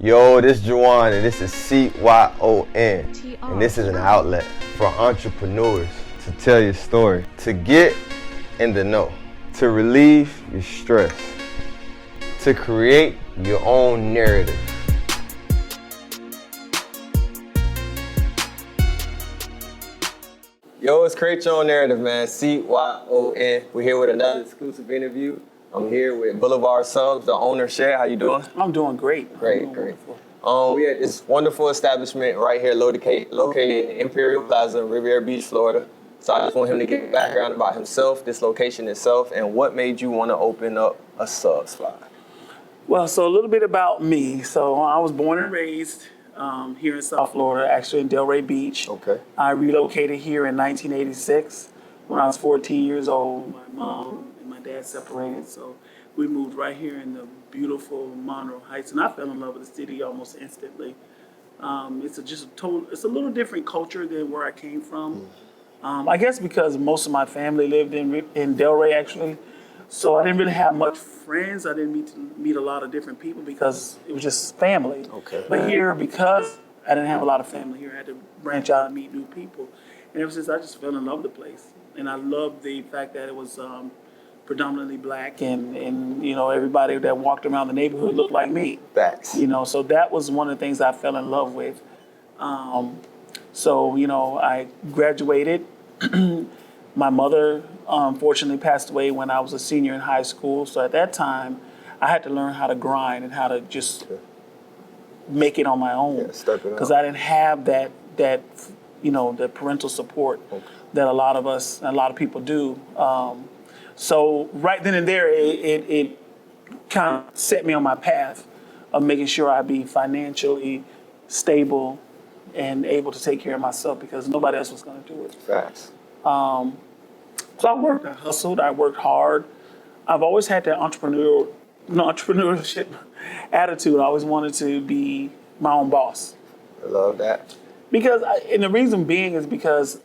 Yo, this is Juwan, and this is CYON, and this is an outlet for entrepreneurs to tell your story, to get in the know, to relieve your stress, to create your own narrative. Yo, it's Create Your Own Narrative, man. CYON. We're here with another exclusive interview. I'm here with BLVD Subs, the owner, Shay. How you doing? I'm doing great. Great. We at this wonderful establishment right here located in Imperial Plaza, Riviera Beach, Florida. So I just want him to give a background about himself, this location itself, and what made you want to open up a Subs spot. Well, so a little bit about me. So I was born and raised here in South Florida, actually in Delray Beach. Okay. I relocated here in 1986 when I was 14 years old. My mom and my dad separated, so we moved right here in the beautiful Monroe Heights, and I fell in love with the city almost instantly. It's a little different culture than where I came from. I guess because most of my family lived in Delray actually, so I didn't really have much friends. I didn't meet a lot of different people because it was just family. Okay. But here, because I didn't have a lot of family here, I had to branch out and meet new people. And ever since, I just fell in love with the place. And I loved the fact that it was predominantly black, and you know, everybody that walked around the neighborhood looked like me. Facts. You know, so that was one of the things I fell in love with. So, you know, I graduated. My mother unfortunately passed away when I was a senior in high school. So at that time, I had to learn how to grind and how to just make it on my own. Yeah, step it up. Because I didn't have that you know, the parental support that a lot of people do. So right then and there, it kind of set me on my path of making sure I be financially stable and able to take care of myself because nobody else was going to do it. Facts. So I hustled, I worked hard. I've always had that entrepreneurship attitude. I always wanted to be my own boss. I love that. And the reason being is because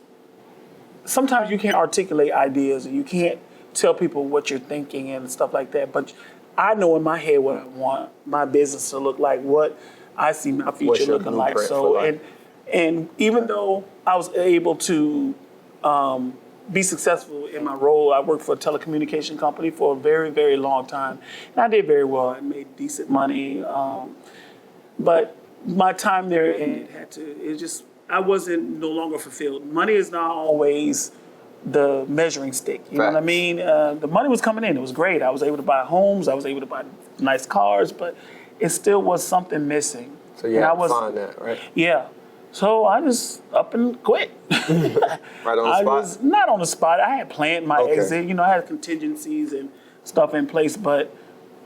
sometimes you can't articulate ideas and you can't tell people what you're thinking and stuff like that. But I know in my head what I want my business to look like, what I see my future looking like. So, and even though I was able to be successful in my role, I worked for a telecommunication company for a very, very long time. And I did very well. I made decent money. But my time there, I wasn't no longer fulfilled. Money is not always the measuring stick. You know what I mean? The money was coming in. It was great. I was able to buy homes. I was able to buy nice cars, but it still was something missing. So you had to find that, right? Yeah. So I just up and quit. Right on the spot? Not on the spot. I had planned my exit. You know, I had contingencies and stuff in place, but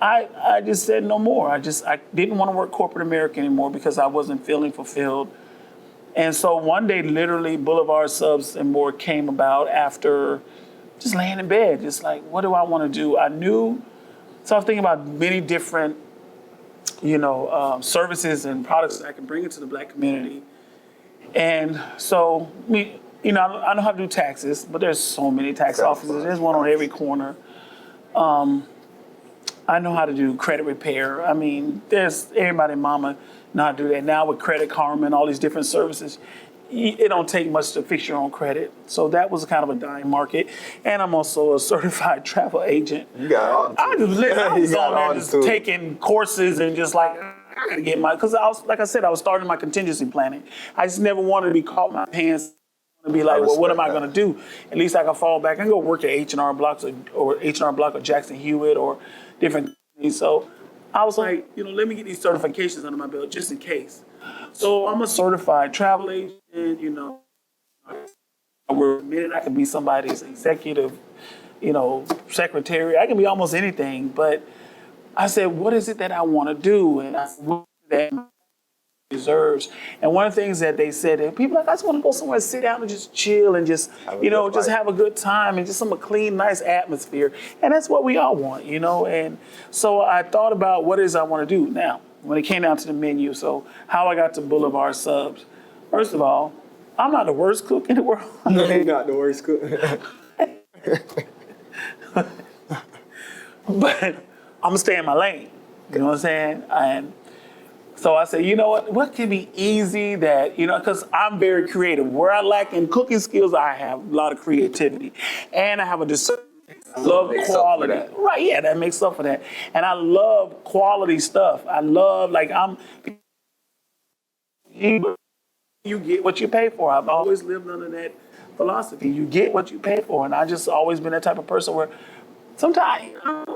I just said no more. I didn't want to work corporate America anymore because I wasn't feeling fulfilled. And so one day, literally, BLVD Subs and more came about after just laying in bed, just like, what do I want to do? So I was thinking about many different, services and products that I can bring into the Black community. And so, I know how to do taxes, but there's so many tax offices. There's one on every corner. I know how to do credit repair. I mean, there's everybody, mama, know how to do that. Now with Credit Karma and all these different services, it don't take much to fix your own credit. So that was kind of a dying market. And I'm also a certified travel agent. You got all I was on there just taking courses and just like, I gotta get because like I said, I was starting my contingency planning. I just never wanted to be caught in my pants and be like, well, what am I gonna do? At least I can fall back and go work at H&R Block or Jackson Hewitt or different things. So I was like, let me get these certifications under my belt just in case. So I'm a certified travel agent, a minute I can be somebody's executive, secretary. I can be almost anything, but I said, what is it that I want to do? And I said, what is it that deserves? And one of the things that they said, that people are like, I just want to go somewhere and sit down and just chill and just, just have a good time and just some clean, nice atmosphere. And that's what we all want, And so I thought about what it is I want to do. Now, when it came down to the menu, so how I got to BLVD Subs, first of all, I'm not the worst cook in the world. No, you're not the worst cook. But I'm gonna stay in my lane. You know what I'm saying? And So I said, you know what can be easy that, because I'm very creative. Where I lack in cooking skills, I have a lot of creativity. And I have a discernment. I love quality. Right, yeah, that makes up for that. And I love quality stuff. I love, you get what you pay for. I've always lived under that philosophy. You get what you pay for. And I just always been that type of person where sometimes,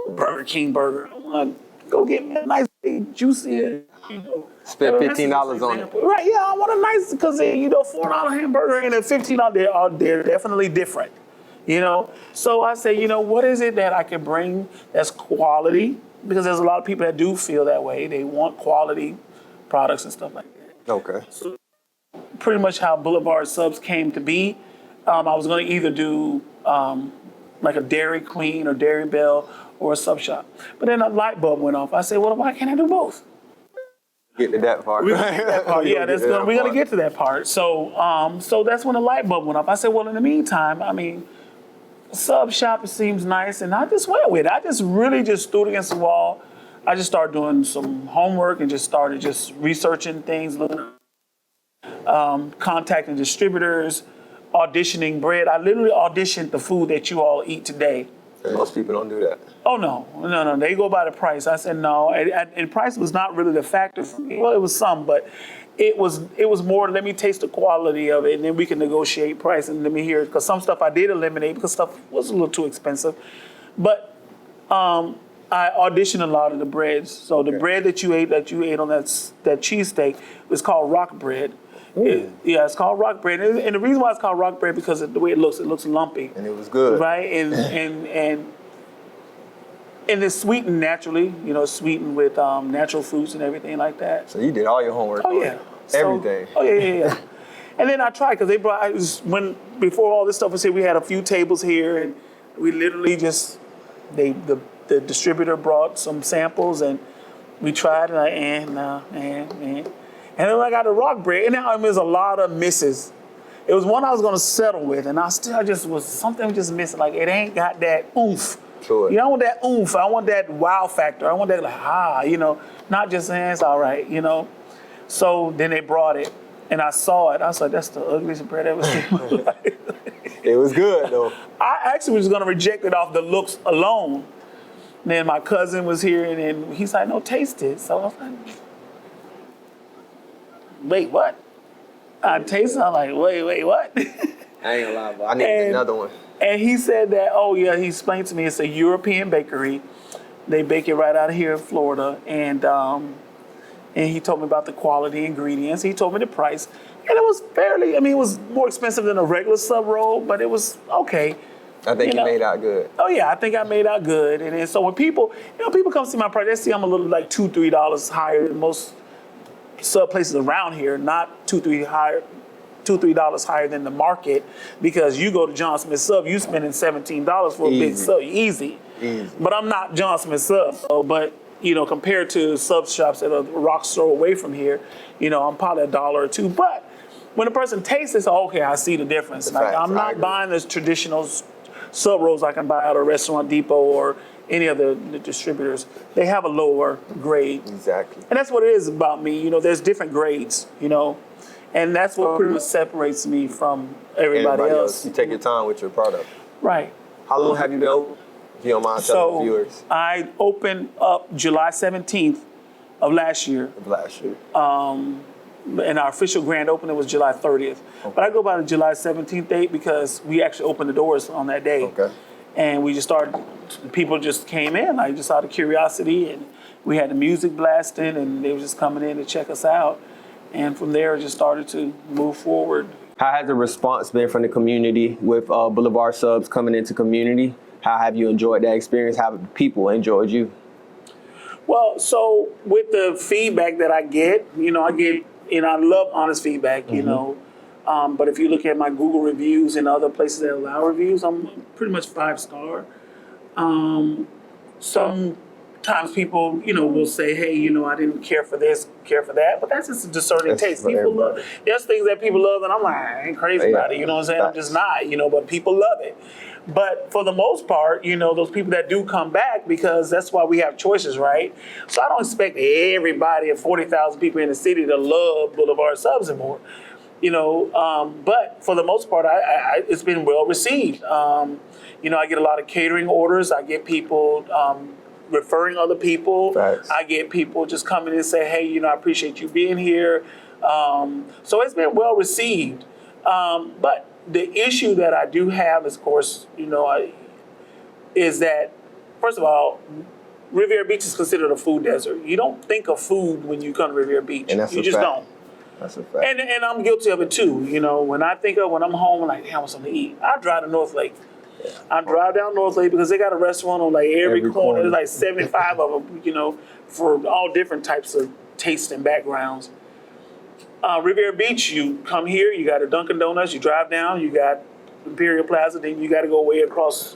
Burger King burger, I want to go get me a nice, big, juicy, spend $15 on it. Right, yeah, I want a nice, because, $4 hamburger and a $15, they're definitely different, So I say, what is it that I can bring that's quality? Because there's a lot of people that do feel that way. They want quality products and stuff like that. Okay. So pretty much how Boulevard Subs came to be. I was going to either do like a Dairy Queen or Dairy Bell or a sub shop. But then a light bulb went off. I said, well, why can't I do both? Get to that part. We're gonna get that part. Yeah, we're going to get to that part. So so that's when the light bulb went off. I said, well, in the meantime, sub shop seems nice. And I just went with it. I just really just stood against the wall. I just started doing some homework and just started just researching things, looking at contacting distributors, auditioning bread. I literally auditioned the food that you all eat today. Most people don't do that. Oh, no. They go by the price. I said no. And price was not really the factor for me. Well, it was some, but it was more, let me taste the quality of it, and then we can negotiate price, and let me hear it. Because some stuff I did eliminate because stuff was a little too expensive. But I auditioned a lot of the breads. So the bread that you ate on that cheesesteak was called rock bread. It's called rock bread, and the reason why it's called rock bread because of the way it looks lumpy, and it was good, right? And it's sweetened naturally, sweetened with natural fruits and everything like that. So you did all your homework. Oh yeah, everything. Yeah. And then I tried because before all this stuff was here, we had a few tables here, and we literally just the distributor brought some samples, and we tried, and and then I got the rock bread, and now there's a lot of misses. It was one I was going to settle with, and something just missing. Like, it ain't got that oomph. Sure. I want that oomph. I want that wow factor. I want that, not just saying it's all right, So then they brought it, and I saw it. I was like, that's the ugliest bread I've ever seen in my life. It was good, though. I actually was going to reject it off the looks alone. And then my cousin was here, and then he's like, no, taste it. So I was like, wait, what? I tasted it, I'm like, wait, what? I ain't gonna lie, but I need another one. And he said that, he explained to me it's a European bakery. They bake it right out of here in Florida. And he told me about the quality ingredients. He told me the price. And it was it was more expensive than a regular sub roll, but it was okay. I think you made out good. Oh yeah, I think I made out good. And then, so when people come see my price, they see I'm a little like $2, $3 higher than most sub places around here, not $2, $3 higher than the market, because you go to John Smith Sub, you spending $17 for a big sub, easy. But I'm not John Smith Sub, but compared to sub shops that are a rock's throw away from here, I'm probably $1 or $2. But when a person tastes it, okay, I see the difference. Like, I'm not buying this traditional sub rolls I can buy out of Restaurant Depot or any of the distributors. They have a lower grade. Exactly. And that's what it is about me. There's different grades, and that's what pretty much separates me from everybody else. You take your time with your product. Right. How long have you been open? If you don't mind telling the viewers. I opened up July 17th of last year. And our official grand opening was July 30th. Okay. But I go by the July 17th date because we actually opened the doors on that day. Okay. And we just started, people just came in, like just out of curiosity, and we had the music blasting, and they were just coming in to check us out. And from there, it just started to move forward. How has the response been from the community with Boulevard Subs coming into community? How have you enjoyed that experience? How have people enjoyed you? Well, so with the feedback that I get, I love honest feedback, but if you look at my Google reviews and other places that allow reviews, I'm pretty much 5-star. Some times people, will say, hey, I didn't care for this, care for that, but that's just a discerning taste. People love, there's things that people love, and I'm like, I ain't crazy about it, you know what I'm saying? I'm just not, but people love it. But for the most part, those people that do come back, because that's why we have choices, right? So I don't expect everybody of 40,000 people in the city to love Boulevard Subs anymore. But for the most part, it's been well received. I get a lot of catering orders. I get people referring other people. Thanks. I get people just coming and say, hey, I appreciate you being here. So it's been well received. But the issue that I do have is, of course, is that, first of all, Riviera Beach is considered a food desert. You don't think of food when you come to Riviera Beach. And that's you just don't. That's a fact. And I'm guilty of it too. When I'm home, I'm like, damn, I want something to eat. I drive to North Lake. Yeah. I drive down North Lake because they got a restaurant on like every corner. There's like 75 of them, for all different types of tastes and backgrounds. Riviera Beach, you come here, you got a Dunkin' Donuts, you drive down, you got Imperial Plaza, then you got to go way across.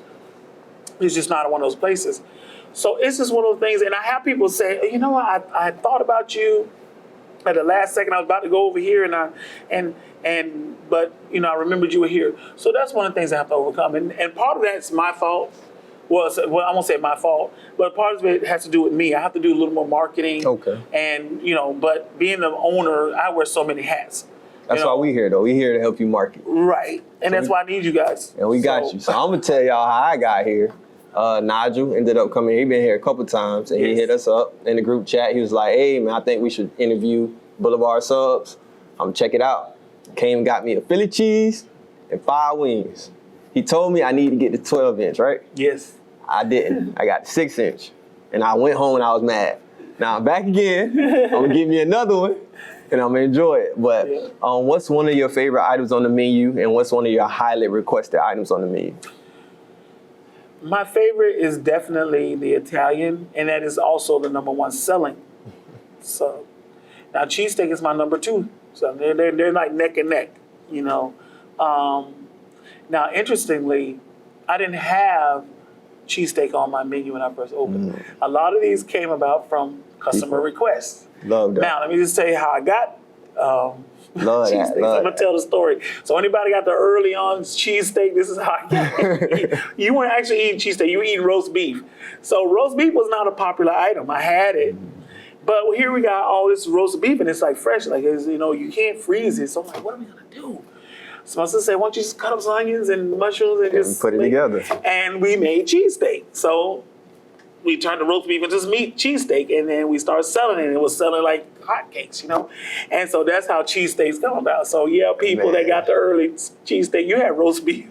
It's just not one of those places. So it's just one of those things. And I have people say, I thought about you at the last second. I was about to go over here, but I remembered you were here. So that's one of the things I have to overcome. And part of that's my fault. Well, I won't say my fault, but part of it has to do with me. I have to do a little more marketing. Okay. And, but being the owner, I wear so many hats. That's why we here, though. We here to help you market. Right. And that's why I need you guys. And we got you. So I'm going to tell y'all how I got here. Nigel ended up coming. He been here a couple times, and he hit us up in the group chat. He was like, hey, man, I think we should interview Boulevard Subs. Check it out. Came and got me a Philly cheese and 5 wings. He told me I need to get the 12-inch, right? Yes. I didn't. I got the 6-inch. And I went home and I was mad. Now I'm back again. I'm going to give me another one, and I'm going to enjoy it. But what's one of your favorite items on the menu, and what's one of your highly requested items on the menu? My favorite is definitely the Italian, and that is also the #1 selling. So now cheesesteak is my #2. So they're like neck and neck, Now, interestingly, I didn't have cheesesteak on my menu when I first opened. A lot of these came about from customer requests. Love that. Now, let me just tell you how I got love cheesesteaks. that. I'm going to tell the story. So anybody got the early on cheesesteak, this is how I got it. You weren't actually eating cheesesteak, you were eating roast beef. So roast beef was not a popular item. I had it. But here we got all this roast beef, and it's like fresh. Like, you can't freeze it. So I'm like, what are we going to do? So my sister said, why don't you just cut up some onions and mushrooms and just put it together. And we made cheesesteak. So we turned the roast beef into cheesesteak, and then we started selling it. And it was selling like hotcakes, And so that's how cheesesteaks come about. So people that got the early cheesesteak, you had roast beef.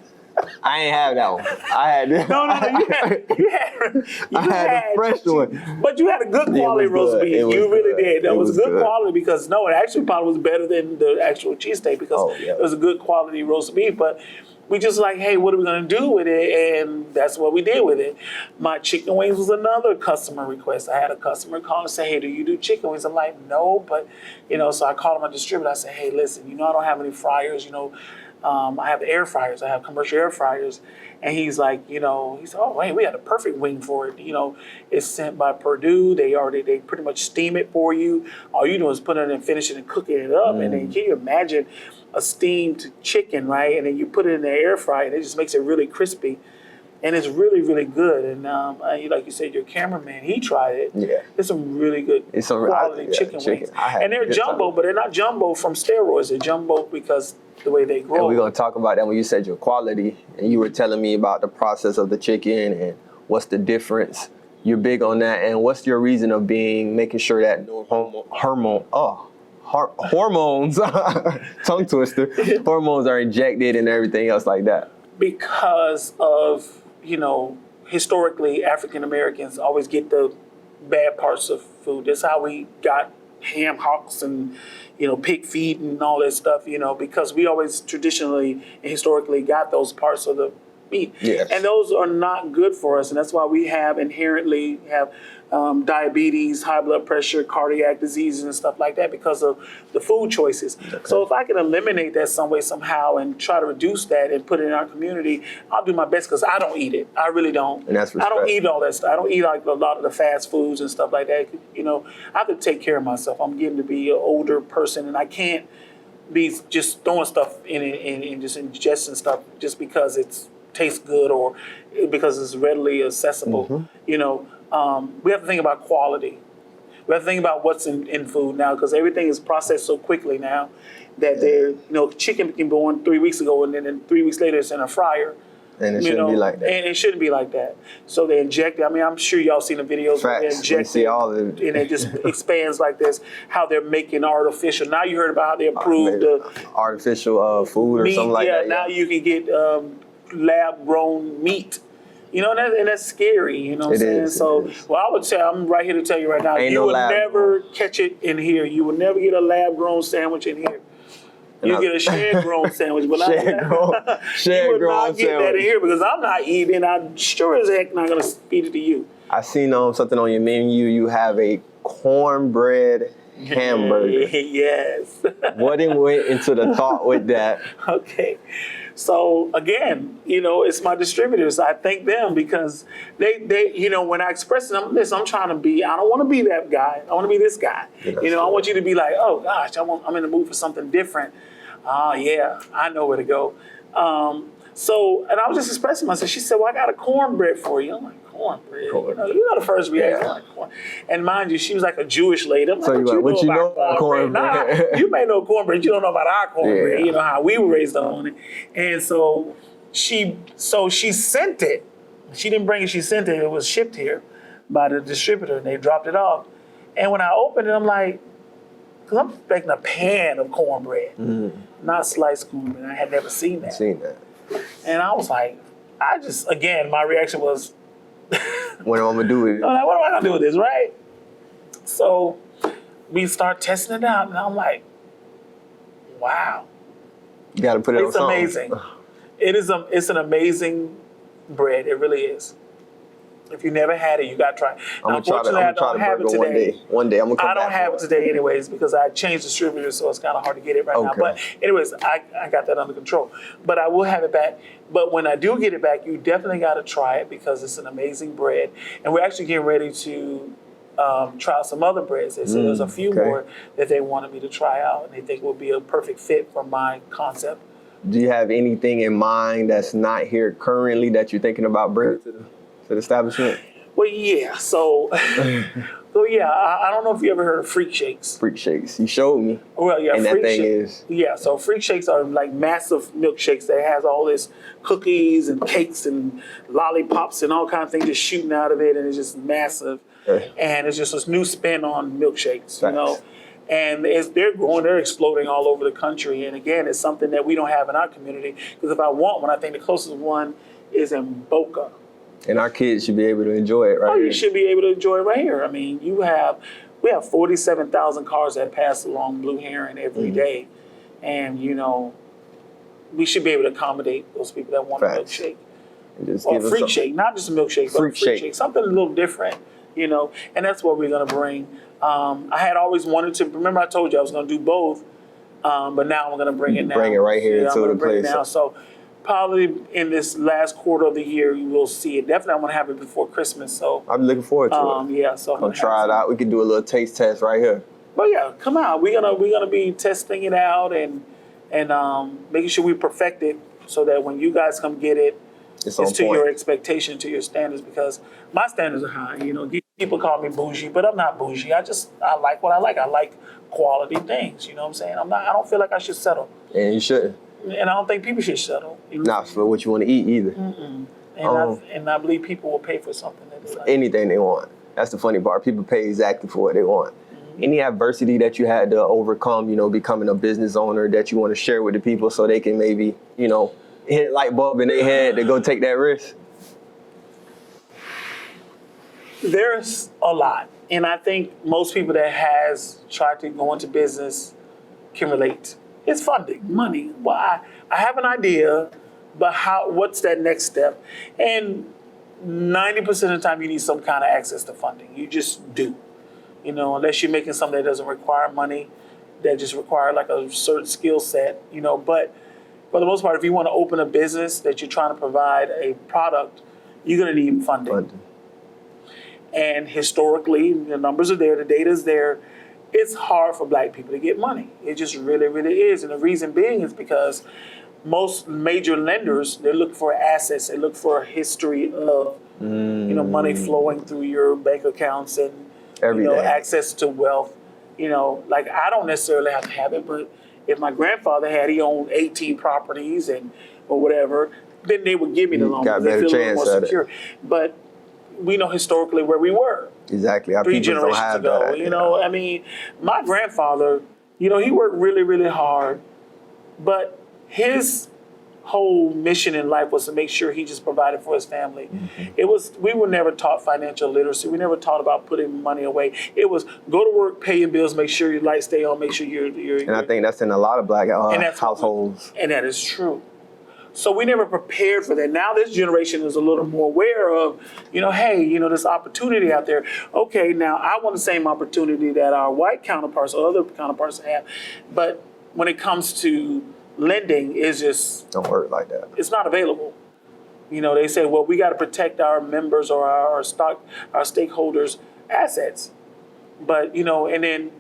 I ain't have that one. I had this. No, you had the fresh one. But you had a good quality roast beef. You really did. That was good quality because, it actually probably was better than the actual cheesesteak because it was a good quality roast beef. But we just like, hey, what are we going to do with it? And that's what we did with it. My chicken wings was another customer request. I had a customer call and say, hey, do you do chicken wings? I'm like, no, but, so I called my distributor. I said, hey, listen, I don't have any fryers, I have air fryers. I have commercial air fryers. And he's like, he said, oh, wait, we had a perfect wing for it. It's sent by Purdue. They pretty much steam it for you. All you do is put it in and finish it and cooking it up. And then can you imagine a steamed chicken, right? And then you put it in the air fryer, and it just makes it really crispy. And it's really, really good. And like you said, your cameraman, he tried it. Yeah. It's some really good quality chicken wings. And they're jumbo, but they're not jumbo from steroids. They're jumbo because the way they grow. And we're going to talk about that when you said your quality. And you were telling me about the process of the chicken and what's the difference. You're big on that. And what's your reason of making sure that no hormones, tongue twister, hormones are injected and everything else like that? Because of, historically, African Americans always get the bad parts of food. That's how we got ham hocks and, pig feet and all that stuff, because we always traditionally and historically got those parts of the meat. Yes. And those are not good for us. And that's why we inherently have diabetes, high blood pressure, cardiac diseases, and stuff like that because of the food choices. Okay. So if I can eliminate that some way, somehow, and try to reduce that and put it in our community, I'll do my best because I don't eat it. I really don't. And that's respect. I don't eat all that stuff. I don't eat like a lot of the fast foods and stuff like that. You know, I have to take care of myself. I'm getting to be an older person, and I can't be just throwing stuff in and just ingesting stuff just because it tastes good or because it's readily accessible. Mm-hmm. You know, we have to think about quality. We have to think about what's in food now because everything is processed so quickly now that chicken can go on 3 weeks ago and then 3 weeks later it's in a fryer. And it shouldn't be like that. And it shouldn't be like that. So they inject it. I mean, I'm sure y'all seen the videos where they inject it and it just expands like this, how they're making artificial. Now you heard about how they approved artificial food or meat, something like that. Yeah, now you can get lab-grown meat. You know, and that's scary, you know what I'm saying? So, well, I would say, I'm right here to tell you right now, you will never catch it in here. You will never get a lab-grown sandwich in here. You get a shared-grown sandwich, but shared-grown you would not get that in here because I'm not eating. I'm sure as heck not going to feed it to you. I seen something on your menu. You have a cornbread hamburger. Yes. What went into the thought with that? Okay. So again, it's my distributors. I thank them because they when I express them, listen, I'm trying to be, I don't want to be that guy. I want to be this guy. Yeah, I want you to be like, oh gosh, I'm in the mood for something different. Yeah, I know where to go. And I was just expressing myself. She said, well, I got a cornbread for you. I'm like, cornbread? You know the first reaction, like corn. And mind you, she was like a Jewish lady. I'm like, what you know about cornbread? Nah, you may know cornbread, you don't know about our cornbread. Yeah. You know how we were raised on it. And so she sent it. She didn't bring it, she sent it. It was shipped here by the distributor and they dropped it off. And when I opened it, I'm like, because I'm expecting a pan of cornbread, not sliced cornbread. I had never seen that. And I was like, again, my reaction was, what am I gonna do with it? I'm like, what am I gonna do with this, right? So we start testing it out, and I'm like, wow. You gotta put it on something. It's amazing. It's an amazing bread. It really is. If you never had it, you gotta try it. I'm gonna try to have it today. One day I'm gonna come back. I don't have it today anyways because I changed distributors, so it's kind of hard to get it right now. But anyways, I got that under control. But I will have it back. But when I do get it back, you definitely gotta try it because it's an amazing bread. And we're actually getting ready to try out some other breads. They said there's a few more that they wanted me to try out, and they think will be a perfect fit for my concept. Do you have anything in mind that's not here currently that you're thinking about bringing to the establishment? Well, yeah. So, I don't know if you ever heard of freak shakes. Freak shakes. You showed me. Well, yeah. And that thing is. Yeah. So freak shakes are like massive milkshakes that has all this cookies and cakes and lollipops and all kinds of things just shooting out of it, and it's just massive. And it's just this new spin on milkshakes, you know. And they're growing, they're exploding all over the country. And again, it's something that we don't have in our community. Because if I want one, I think the closest one is in Boca. And our kids should be able to enjoy it right here. You should be able to enjoy it right here. I mean, we have 47,000 cars that pass along Blue Heron every day. And, we should be able to accommodate those people that want a milkshake. Or a freak shake, not just a milkshake, but a freak shake. Something a little different, and that's what we're going to bring. I had always wanted to, remember I told you I was going to do both, but now I'm going to bring it now. Bring it right here to the place. Now. So probably in this last quarter of the year, you will see it. Definitely I want to have it before Christmas. So I'm looking forward to it. Yeah, so I'm gonna try it out. We can do a little taste test right here. But yeah, come out. We're gonna be testing it out and making sure we perfect it so that when you guys come get it, it's to your expectation, to your standards, because my standards are high. People call me bougie, but I'm not bougie. I like what I like. I like quality things. You know what I'm saying? I don't feel like I should settle. And you shouldn't. And I don't think people should settle. Not for what you want to eat either. And I believe people will pay for something that they like. Anything they want. That's the funny part. People pay exactly for what they want. Any adversity that you had to overcome, becoming a business owner that you want to share with the people so they can maybe, hit a light bulb in their head to go take that risk? There's a lot. And I think most people that has tried to go into business can relate. It's funding, money. Well, I have an idea, but what's that next step? And 90% of the time you need some kind of access to funding. You just do. You know, unless you're making something that doesn't require money, that just require like a certain skill set, you know. But for the most part, if you want to open a business that you're trying to provide a product, you're going to need funding. And historically, the numbers are there, the data is there. It's hard for black people to get money. It just really, really is. And the reason being is because most major lenders, they look for assets. They look for a history of, you know, money flowing through your bank accounts and, you know, access to wealth. You know, like I don't necessarily have to have it, but if my grandfather he owned 18 properties or whatever, then they would give me the loan. Got a better chance at it. But we know historically where we were. Exactly. Our 3 people don't generations have ago. that. You know, I mean, my grandfather, you know, he worked really, really hard, but his whole mission in life was to make sure he just provided for his family. We were never taught financial literacy. We never taught about putting money away. It was go to work, pay your bills, make sure your lights stay on, make sure you're and I think that's in a lot of black households. And that is true. So we never prepared for that. Now this generation is a little more aware of, you know, hey, you know, this opportunity out there. Okay, now I want the same opportunity that our white counterparts or other counterparts have. But when it comes to lending, it's just don't work like that. It's not available. You know, they say, well, we got to protect our members or our stakeholders' assets. But, you know, you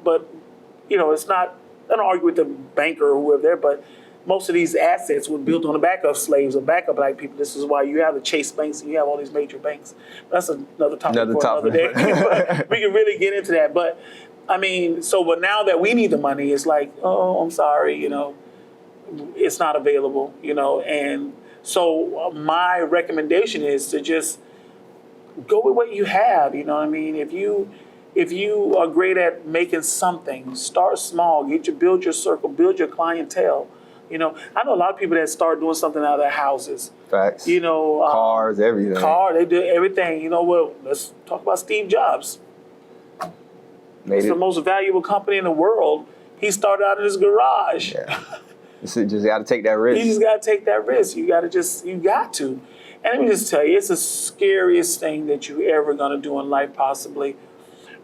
know, it's not, I don't argue with the banker or whoever there, but most of these assets were built on the back of slaves or back of black people. This is why you have the Chase banks and you have all these major banks. That's another topic for another day. But we can really get into that. But, I mean, but now that we need the money, it's like, oh, I'm sorry, you know, it's not available, you know. And so my recommendation is to just go with what you have, you know what I mean? If you are great at making something, start small, build your circle, build your clientele. You know, I know a lot of people that start doing something out of their houses. Facts. You know, cars, everything. They do everything. You know, well, let's talk about Steve Jobs. It's the most valuable company in the world. He started out in his garage. Yeah. You just got to take that risk. You just got to take that risk. You got to. And let me just tell you, it's the scariest thing that you're ever going to do in life, possibly.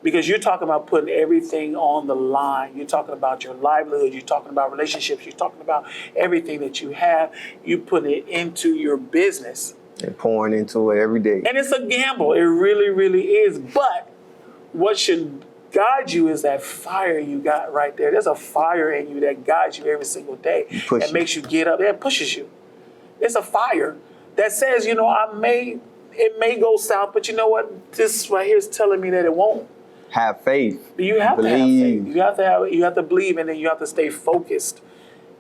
Because you're talking about putting everything on the line. You're talking about your livelihood. You're talking about relationships. You're talking about everything that you have. You putting it into your business. And pouring into it every day. And it's a gamble. It really, really is. But what should guide you is that fire you got right there. There's a fire in you that guides you every single day. That makes you get up. That pushes you. It's a fire that says, you know, it may go south, but you know what? This right here is telling me that it won't. Have faith. You have to have faith. You have to believe, and then you have to stay focused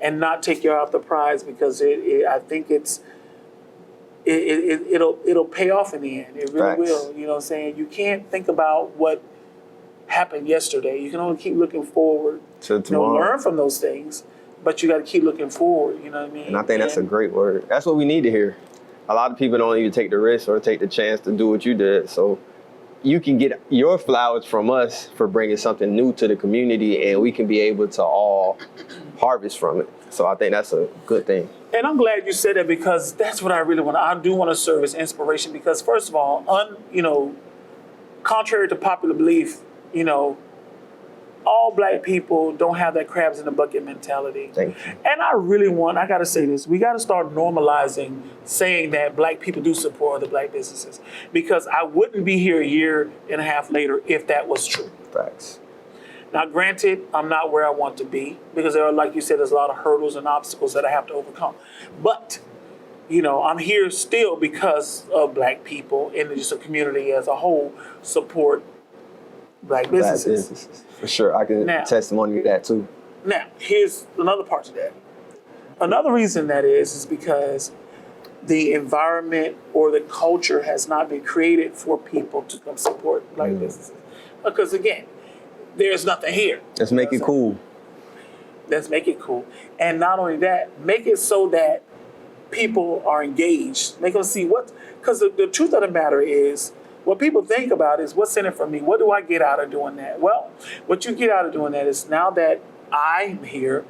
and not take your eye off the prize, because I think it'll pay off in the end. It really will. You know what I'm saying? You can't think about what happened yesterday. You can only keep looking forward. To tomorrow. Learn from those things, but you got to keep looking forward. You know what I mean? And I think that's a great word. That's what we need to hear. A lot of people don't even take the risk or take the chance to do what you did. So you can get your flowers from us for bringing something new to the community, and we can be able to all harvest from it. So I think that's a good thing. And I'm glad you said that, because that's what I really want. I do want to serve as inspiration, because first of all, contrary to popular belief, you know, all black people don't have that crabs in the bucket mentality. Thank you. And I got to say this, we got to start normalizing saying that black people do support other black businesses, because I wouldn't be here a year and a half later if that was true. Facts. Now, granted, I'm not where I want to be, because there are, like you said, there's a lot of hurdles and obstacles that I have to overcome. But, you know, I'm here still because of black people and just a community as a whole support black businesses. For sure. I can testimony to that too. Now, here's another part to that. Another reason that is because the environment or the culture has not been created for people to come support black businesses. Because again, there's nothing here. Let's make it cool. Let's make it cool. And not only that, make it so that people are engaged. Make them see because the truth of the matter is, what people think about is, what's in it for me? What do I get out of doing that? Well, what you get out of doing that is, now that I'm here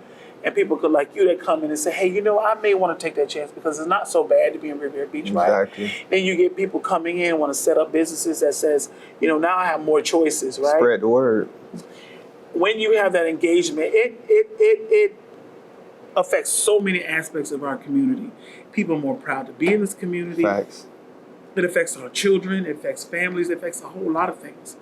and people could like you that come in and say, hey, you know, I may want to take that chance because it's not so bad to be in Riviera Beach, right? Exactly. Then you get people coming in, want to set up businesses that says, you know, now I have more choices, right? Spread the word. When you have that engagement, it affects so many aspects of our community. People are more proud to be in this community. Facts. It affects our children, it affects families, it affects a whole lot of things.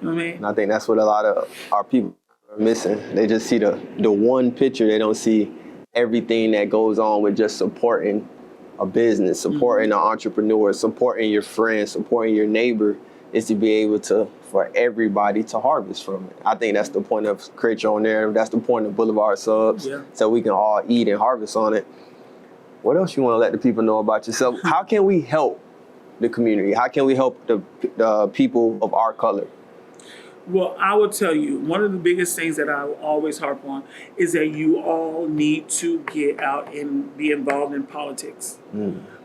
You know what I mean? And I think that's what a lot of our people are missing. They just see the one picture. They don't see everything that goes on with just supporting a business, supporting an entrepreneur, supporting your friends, supporting your neighbor, is to be able to, for everybody to harvest from it. I think that's the point of Create Your Own Narrative. That's the point of Boulevard Subs, so we can all eat and harvest on it. What else you want to let the people know about yourself? How can we help the community? How can we help the people of our color? Well, I will tell you, one of the biggest things that I always harp on is that you all need to get out and be involved in politics.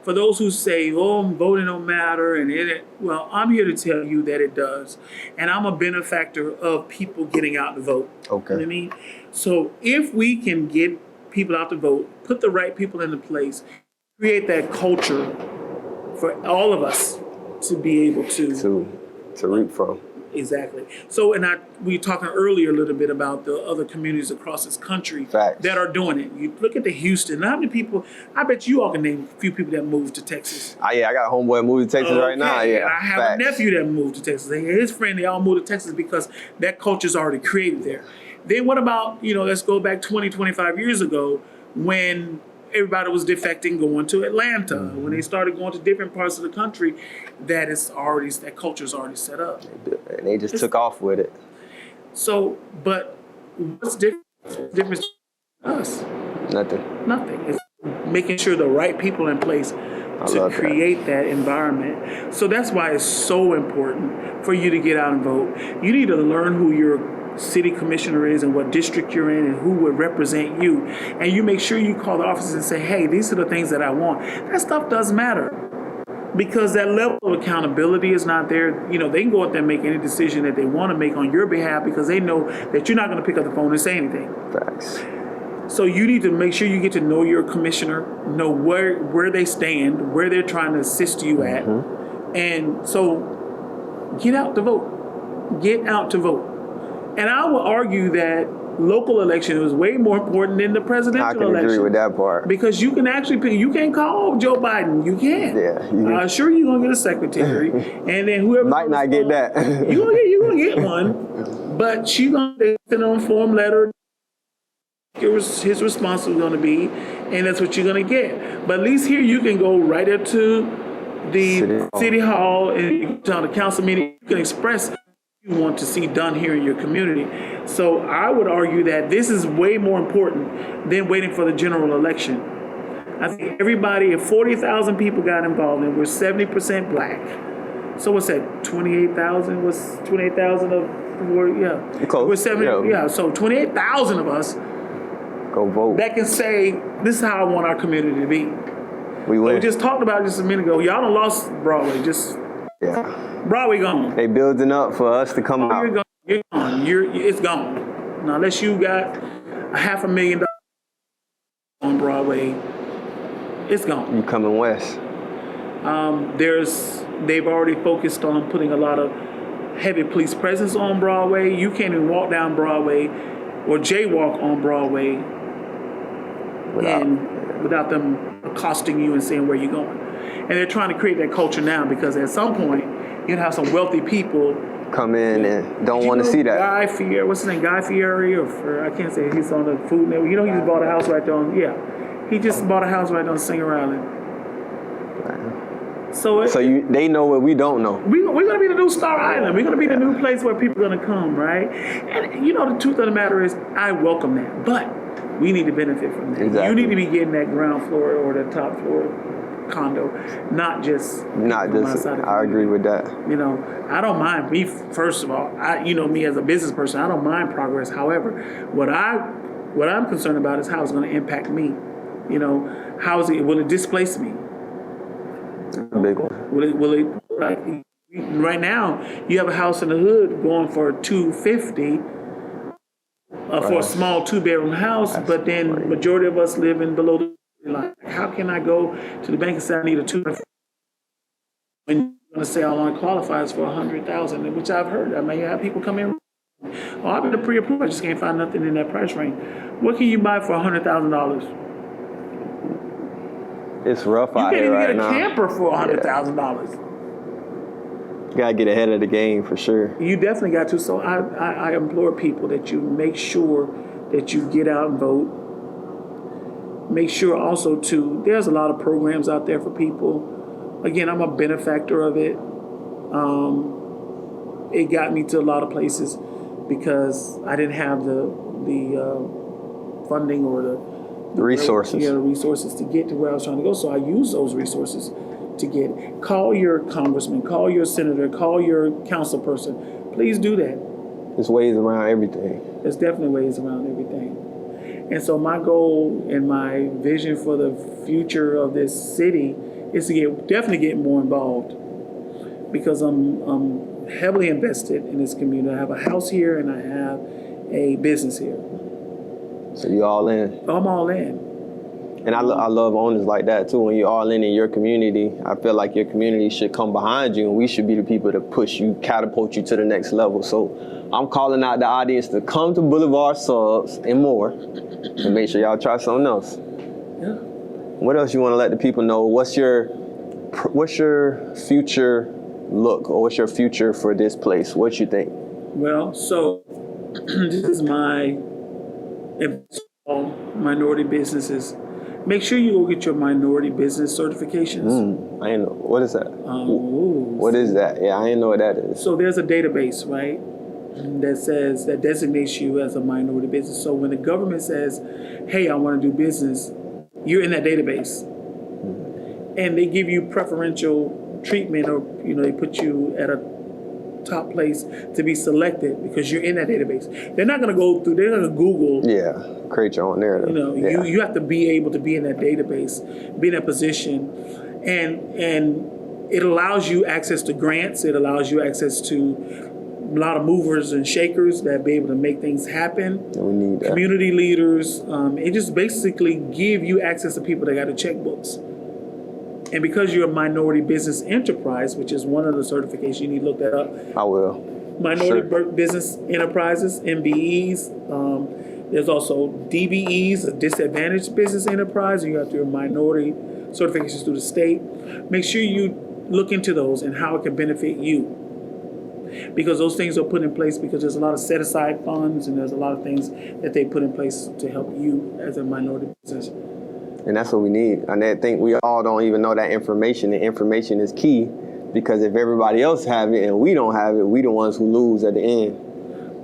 For those who say, oh, voting don't matter, well, I'm here to tell you that it does. And I'm a benefactor of people getting out to vote. Okay. You know what I mean? So if we can get people out to vote, put the right people into place, create that culture for all of us to be able to reap from. Exactly. So, we were talking earlier a little bit about the other communities across this country that are doing it. You look at the Houston. How many people? I bet you all can name a few people that moved to Texas. Yeah, I got a homeboy moving to Texas right now. Yeah, and I have a nephew that moved to Texas. And his friend, they all moved to Texas because that culture's already created there. Then what about, let's go back 20, 25 years ago when everybody was defecting, going to Atlanta. When they started going to different parts of the country, that culture's already set up. And they just took off with it. So, but what's different between us? Nothing. It's making sure the right people in place to create that environment. So that's why it's so important for you to get out and vote. You need to learn who your city commissioner is and what district you're in and who would represent you. And you make sure you call the offices and say, hey, these are the things that I want. That stuff does matter because that level of accountability is not there. They can go out there and make any decision that they want to make on your behalf because they know that you're not going to pick up the phone and say anything. Facts. So you need to make sure you get to know your commissioner, know where they stand, where they're trying to assist you at. And so get out to vote. Get out to vote. And I will argue that local election is way more important than the presidential election. I can agree with that part. Because you can actually pick, you can't call Joe Biden. You can. Yeah. Sure, you're going to get a secretary. And then whoever. Might not get that. You're going to get one. But she's going to send on form letter. His response is going to be. And that's what you're going to get. But at least here you can go right up to the city hall and you can the council meeting. You can express you want to see done here in your community. So I would argue that this is way more important than waiting for the general election. I think if 40,000 people got involved and we're 70% black. So what's that, 28,000? What's 28,000 of, Close. We're 70, so 28,000 of us go vote. That can say, this is how I want our community to be. We win. We just talked about it just a minute ago. Y'all done lost Broadway, Broadway gone. They building up for us to come out. You're gone. It's gone. Now, unless you got $500,000 on Broadway, it's gone. You coming west. They've already focused on putting a lot of heavy police presence on Broadway. You can't even walk down Broadway or jaywalk on Broadway without them accosting you and saying where you're going. And they're trying to create that culture now because at some point, you'd have some wealthy people come in and don't want to see that. Guy Fieri, what's his name? Guy Fieri, I can't say he's on the Food Network. He just bought a house right there on, he just bought a house right on Singer Island. So they know what we don't know. We're going to be the new Star Island. We're going to be the new place where people are going to come, right? And the truth of the matter is, I welcome that. But we need to benefit from that. Exactly. You need to be getting that ground floor or the top floor condo, not just. I agree with that. I don't mind. First of all, me as a business person, I don't mind progress. However, what I'm concerned about is how it's going to impact me. Will it displace me? Big one. Will it? Right now, you have a house in the hood going for $250. for a small 2-bedroom house, but then majority of us live in below the line. How can I go to the bank and say I need a 2 when you're going to say I only qualifies for 100,000, which I've heard. I mean, you have people come in. Oh, I've been pre-approved. I just can't find nothing in that price range. What can you buy for $100,000? It's rough out here right now. You can't even get a camper for $100,000. You gotta get ahead of the game for sure. You definitely got to. So I implore people that you make sure that you get out and vote. Make sure also too, there's a lot of programs out there for people. Again, I'm a benefactor of it. It got me to a lot of places because I didn't have the funding or the resources. The resources to get to where I was trying to go. So I use those resources to get. Call your congressman, call your senator, call your council person. Please do that. There's ways around everything. There's definitely ways around everything. And so my goal and my vision for the future of this city is to definitely get more involved, because I'm heavily invested in this community. I have a house here and I have a business here. So you all in? I'm all in. And I love owners like that too. When you're all in your community, I feel like your community should come behind you, and we should be the people to push you, catapult you to the next level. So I'm calling out the audience to come to Boulevard Subs and more, and make sure y'all try something else. Yeah. What else you want to let the people know? What's your future look, or what's your future for this place? What you think? Well, so this is my minority businesses. Make sure you go get your minority business certifications. I ain't know. What is that? What is that? Yeah, I ain't know what that is. So there's a database, right, that designates you as a minority business. So when the government says, hey, I want to do business, you're in that database. And they give you preferential treatment, or they put you at a top place to be selected because you're in that database. They're not going to go through, they're going to Google. Yeah, create your own narrative. You have to be able to be in that database, be in that position, and it allows you access to grants. It allows you access to a lot of movers and shakers that be able to make things happen. We need that. Community leaders. It just basically give you access to people that got the checkbooks. And because you're a minority business enterprise, which is one of the certifications, you need to look that up. I will. Minority business enterprises, MBEs. There's also DBEs, a disadvantaged business enterprise. You have your minority certifications through the state. Make sure you look into those and how it can benefit you. Because those things are put in place because there's a lot of set-aside funds, and there's a lot of things that they put in place to help you as a minority business. And that's what we need. And I think we all don't even know that information. The information is key, because if everybody else have it and we don't have it, we the ones who lose at the end.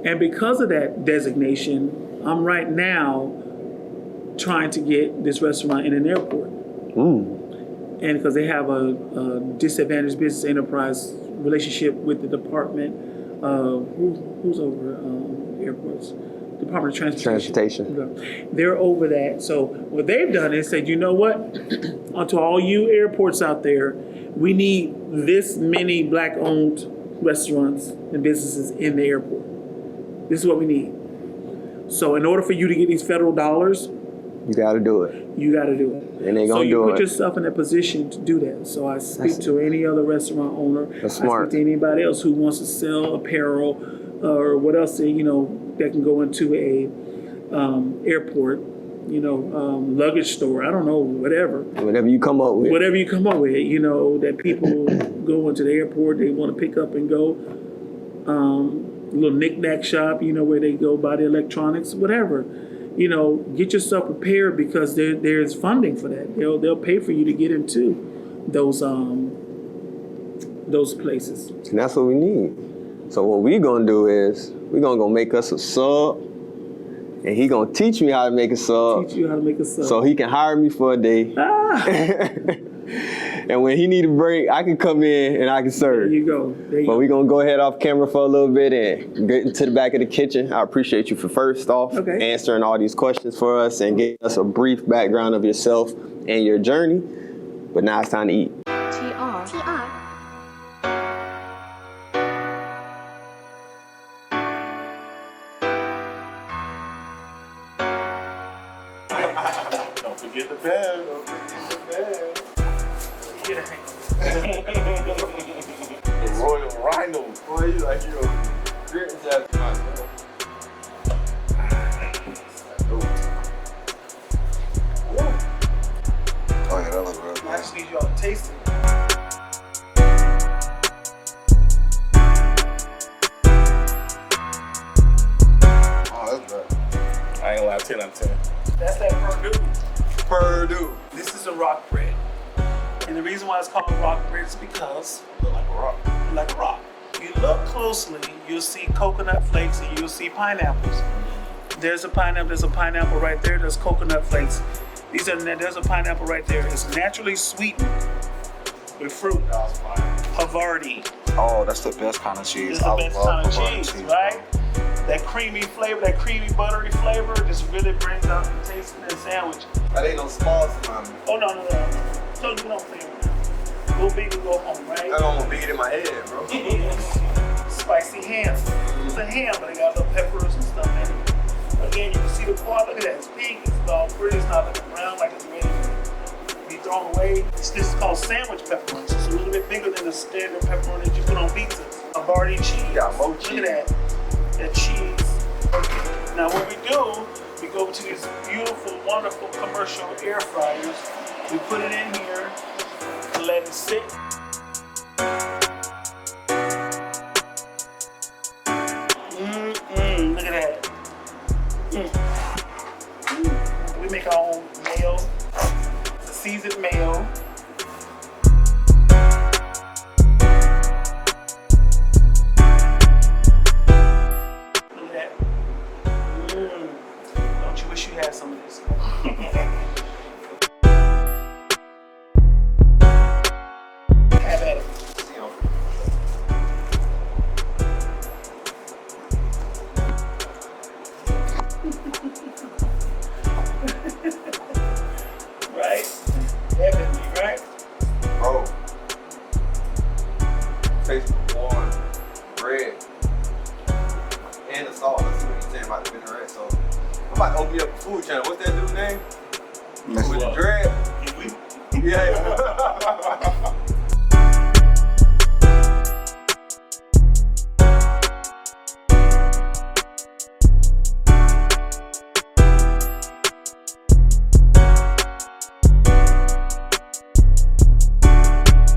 And because of that designation, I'm right now trying to get this restaurant in an airport. And because they have a disadvantaged business enterprise relationship with the Department of, who's over airports? Department of Transportation. They're over that. So what they've done is said, you know what? To all you airports out there, we need this many Black-owned restaurants and businesses in the airport. This is what we need. So in order for you to get these federal dollars, you got to do it. You got to do it. And they're going to do it. So you put yourself in a position to do that. So I speak to any other restaurant owner. That's smart. I speak to anybody else who wants to sell apparel or what else, that can go into a airport, luggage store. I don't know, whatever. Whatever you come up with. That people go into the airport, they want to pick up and go. Little knick-knack shop, where they go buy the electronics, whatever. Get yourself prepared, because there's funding for that. They'll pay for you to get into those places. And that's what we need. So what we gonna do is we're gonna go make us a sub, and he gonna teach me how to make a sub. Teach you how to make a sub. So he can hire me for a day. And when he need a break, I can come in and I can serve. There you go. But we're going to go ahead off camera for a little bit and get into the back of the kitchen. I appreciate you for first off answering all these questions for us and giving us a brief background of yourself and your journey. But now it's time to eat. Forget the bag, don't forget the bag. The Royal Rhino. Boy, you like you great ass myself. Oh yeah, that looks real I nice. just need y'all to taste it. Oh, that's good. I ain't gonna lie, 10 out of 10. That's that Purdue. Purdue. This is a rock bread. And the reason why it's called rock bread is because Look like a rock. it's like a rock. If you look closely, you'll see coconut flakes and you'll see pineapples. There's a pineapple right there, there's coconut flakes. There's a pineapple right there. It's naturally sweetened with fruit. Havarti. Oh, that's the best kind of cheese. It's the best kind of Havarti cheese, right? That creamy flavor, that creamy buttery flavor just really brings out the taste in that sandwich. That ain't no small salami. Oh, no. So you don't flavor. Go big or go home, right? I almost beat it in my head, bro. Spicy ham. It's a ham, but it got little peppers and stuff in it. Again, you can see the quality. Look at that. It's pink. It's all pretty. It's not looking brown like it's ready to be thrown away. This is called sandwich pepperoni. It's a little bit bigger than the standard pepperoni that you put on pizza. Havarti cheese. Got more cheese. Look at that. That cheese. Now what we do, we go to these beautiful, wonderful commercial air fryers. We put it in here and let it sit. Look at that. We make our own mayo. It's a seasoned mayo. Look at that. Don't you wish you had some of this? Have at it. Right? Heavenly, right? Bro. Taste warm bread. And the salt. Let's see what he's saying about the vinaigrette. So I'm about to open you up a food channel. What's that dude's name? With the dread? Yeah.